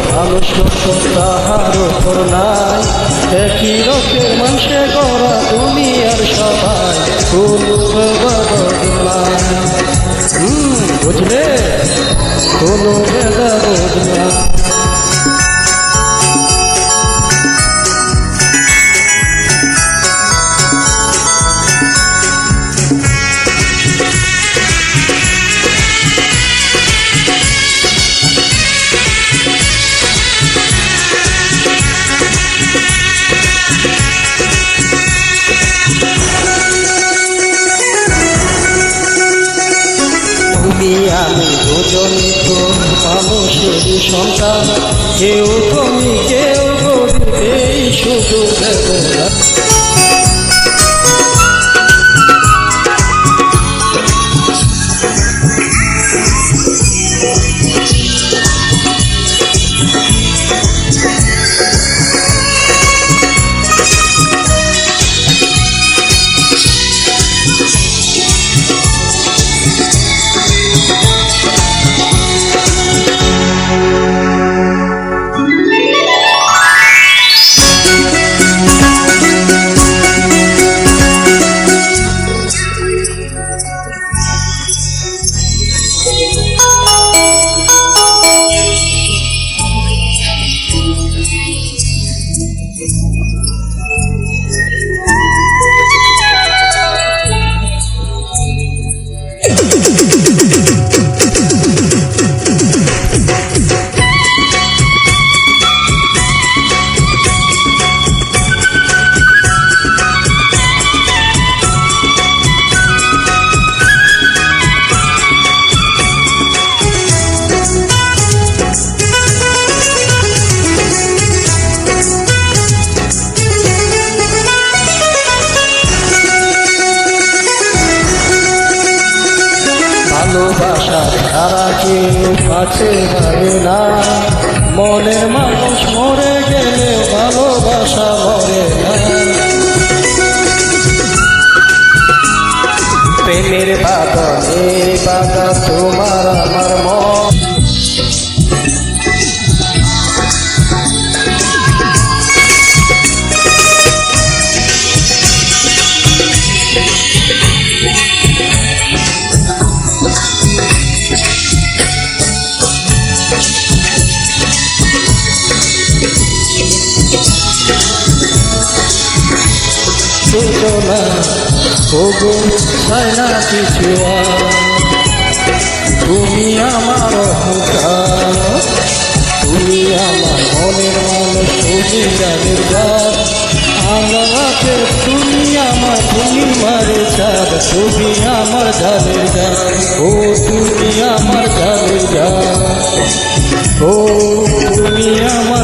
মানুষ তাহার উপর নাই, একই রকম মানুষে গড়া দুনিয়ার সবাই কোনো বদলাই। বুঝলে কোনো ভেদা বুঝলা। আমি দুজনই তো মানুষেরই সন্তান, কেউ তুমি কেউ গরিব, এই শুধু বেদনা। ভালোবাসা ছাড়া কেউ কাছে পারে না, মনের মানুষ মরে গেলে ভালোবাসা মরে না। প্রেমের বাদনে বাধা তোমার আমার মন, চেতনা ওগো চাই না কিছু আর, তুমি আমার অহংকার, তুমি আমার মনের মানুষ, তুমি জানের গান আমাকে, তুমি আমার মারে চার, তুমি আমার জানের গান, ও তুমি আমার জানের গান, ও তুমি আমার